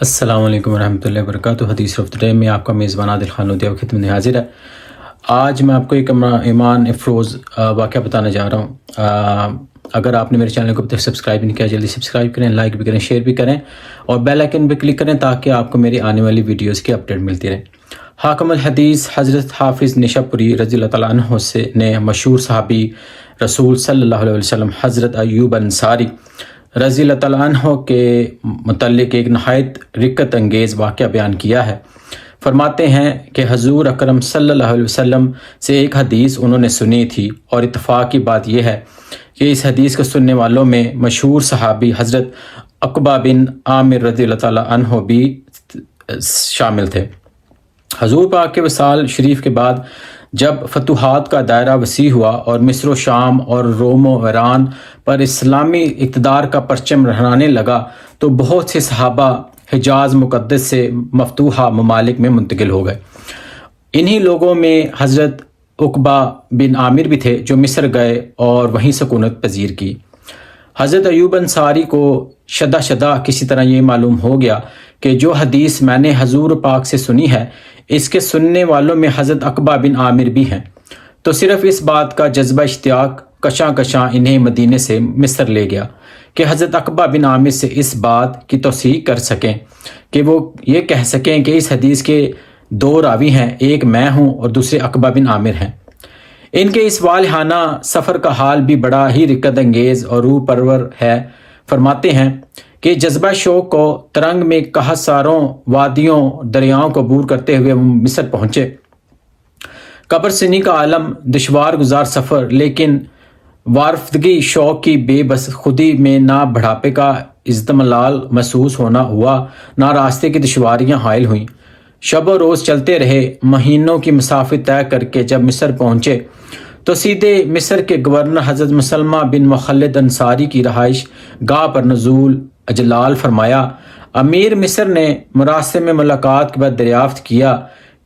السلام علیکم ورحمۃ اللہ وبرکاتہ۔ حدیث آف دی ڈے میں آپ کا میزبان عادل خان لودھیہ خدمت میں حاضر ہے۔ آج میں آپ کو ایک ایمان افروز واقعہ بتانے جا رہا ہوں۔ اگر آپ نے میرے چینل کو اب تک سبسکرائب نہیں کیا جلدی سبسکرائب کریں، لائک بھی کریں، شیئر بھی کریں اور بیل آئکن پہ کلک کریں تاکہ آپ کو میری آنے والی ویڈیوز کی اپڈیٹ ملتی رہے۔ حاکم الحدیث حضرت حافظ نشاپوری رضی اللہ تعالیٰ عنہ نے مشہور صحابی رسول صلی اللہ علیہ وسلم حضرت ایوب انصاری رضی اللہ تعالیٰ عنہ کے متعلق ایک نہایت رقت انگیز واقعہ بیان کیا ہے۔ فرماتے ہیں کہ حضور اکرم صلی اللہ علیہ وسلم سے ایک حدیث انہوں نے سنی تھی، اور اتفاق کی بات یہ ہے کہ اس حدیث کو سننے والوں میں مشہور صحابی حضرت عقبہ بن عامر رضی اللہ تعالیٰ عنہ بھی شامل تھے۔ حضور پاک کے وصال شریف کے بعد جب فتوحات کا دائرہ وسیع ہوا اور مصر و شام اور روم و ایران پر اسلامی اقتدار کا پرچم لہرانے لگا تو بہت سے صحابہ حجاز مقدس سے مفتوحہ ممالک میں منتقل ہو گئے۔ انہی لوگوں میں حضرت عقبہ بن عامر بھی تھے جو مصر گئے اور وہیں سکونت پذیر کی۔ حضرت ایوب انصاری کو شدہ کسی طرح یہ معلوم ہو گیا کہ جو حدیث میں نے حضور پاک سے سنی ہے اس کے سننے والوں میں حضرت عقبہ بن عامر بھی ہیں، تو صرف اس بات کا جذبہ اشتیاق کشاں انہیں مدینے سے مصر لے گیا کہ حضرت عقبہ بن عامر سے اس بات کی توثیق کر سکیں کہ وہ یہ کہہ سکیں کہ اس حدیث کے دو راوی ہیں، ایک میں ہوں اور دوسرے عقبہ بن عامر ہیں۔ ان کے اس والہانہ سفر کا حال بھی بڑا ہی رقت انگیز اور روح پرور ہے۔ فرماتے ہیں کہ جذبہ شوق کو ترنگ میں کہساروں وادیوں دریاؤں کو عبور کرتے ہوئے مصر پہنچے۔ قبر سنی کا عالم، دشوار گزار سفر، لیکن وارفتگی شوق کی بے بس خودی میں نہ بڑھاپے کا ازدملال محسوس ہونا ہوا، نہ راستے کی دشواریاں حائل ہوئیں۔ شب و روز چلتے رہے، مہینوں کی مسافت طے کر کے جب مصر پہنچے تو سیدھے مصر کے گورنر حضرت مسلمہ بن مخلد انصاری کی رہائش گاہ پر نزول اجلال فرمایا۔ امیر مصر نے مراسم میں ملاقات کے بعد دریافت کیا،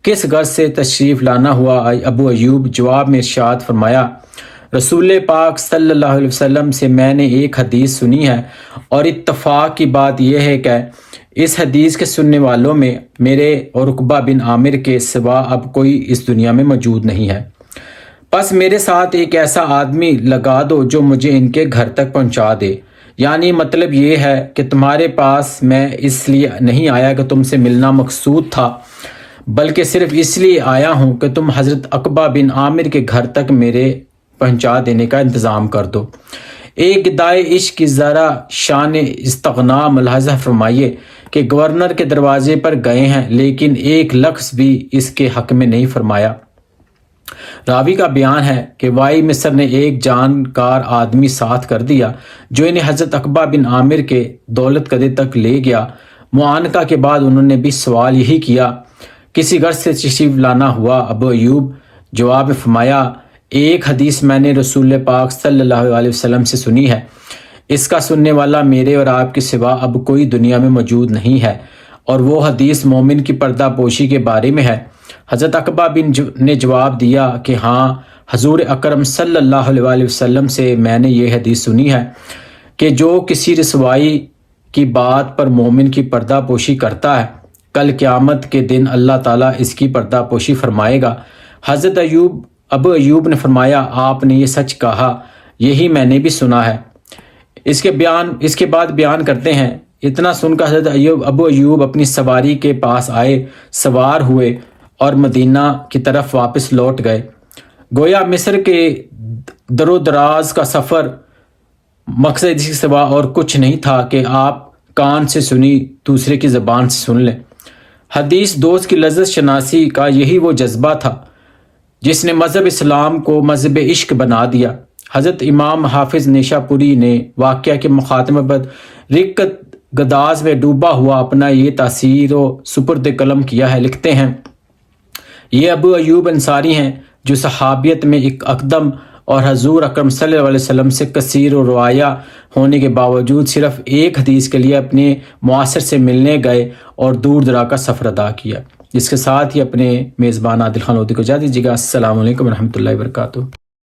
کس غرض سے تشریف لانا ہوا ابو ایوب؟ جواب میں ارشاد فرمایا، رسول پاک صلی اللہ علیہ وسلم سے میں نے ایک حدیث سنی ہے، اور اتفاق کی بات یہ ہے کہ اس حدیث کے سننے والوں میں میرے اور عقبہ بن عامر کے سوا اب کوئی اس دنیا میں موجود نہیں ہے۔ پس میرے ساتھ ایک ایسا آدمی لگا دو جو مجھے ان کے گھر تک پہنچا دے۔ یعنی مطلب یہ ہے کہ تمہارے پاس میں اس لیے نہیں آیا کہ تم سے ملنا مقصود تھا، بلکہ صرف اس لیے آیا ہوں کہ تم حضرت عقبہ بن عامر کے گھر تک میرے پہنچا دینے کا انتظام کر دو۔ ایک گدائے عشق کی ذرا شان استغنا ملاحظہ فرمائیے کہ گورنر کے دروازے پر گئے ہیں لیکن ایک لفظ بھی اس کے حق میں نہیں فرمایا۔ راوی کا بیان ہے کہ وائی مصر نے ایک جانکار آدمی ساتھ کر دیا جو انہیں حضرت عقبہ بن عامر کے دولت قدے تک لے گیا۔ معانقہ کے بعد انہوں نے بھی سوال یہی کیا، کسی غرض سے تشریف لانا ہوا ابو ایوب؟ جواب میں فرمایا، ایک حدیث میں نے رسول پاک صلی اللہ علیہ وسلم سے سنی ہے، اس کا سننے والا میرے اور آپ کے سوا اب کوئی دنیا میں موجود نہیں ہے، اور وہ حدیث مومن کی پردہ پوشی کے بارے میں ہے۔ حضرت عقبہ نے جواب دیا کہ ہاں، حضور اکرم صلی اللہ علیہ وسلم سے میں نے یہ حدیث سنی ہے کہ جو کسی رسوائی کی بات پر مومن کی پردہ پوشی کرتا ہے، کل قیامت کے دن اللہ تعالیٰ اس کی پردہ پوشی فرمائے گا۔ حضرت ابو ایوب نے فرمایا، آپ نے یہ سچ کہا، یہی میں نے بھی سنا ہے۔ اس کے بعد بیان کرتے ہیں، اتنا سن کر حضرت ابو ایوب اپنی سواری کے پاس آئے، سوار ہوئے اور مدینہ کی طرف واپس لوٹ گئے۔ گویا مصر کے در و دراز کا سفر مقصد اس کے سوا اور کچھ نہیں تھا کہ آپ کان سے سنی دوسرے کی زبان سے سن لیں۔ حدیث دوست کی لذت شناسی کا یہی وہ جذبہ تھا جس نے مذہب اسلام کو مذہب عشق بنا دیا۔ حضرت امام حافظ نشاپوری نے واقعہ کے مخاتمہ پر رقت گداز میں ڈوبا ہوا اپنا یہ تاثیر و سپرد قلم کیا ہے۔ لکھتے ہیں، یہ ابو ایوب انصاری ہیں جو صحابیت میں ایک اقدم اور حضور اکرم صلی اللہ علیہ وسلم سے کثیر و رعایا ہونے کے باوجود صرف ایک حدیث کے لیے اپنے معاصر سے ملنے گئے اور دور دراز کا سفر ادا کیا۔ جس کے ساتھ ہی اپنے میزبان عادل خان لودھیہ کو اجازت دیجیے گا۔ السلام علیکم ورحمۃ اللہ وبرکاتہ۔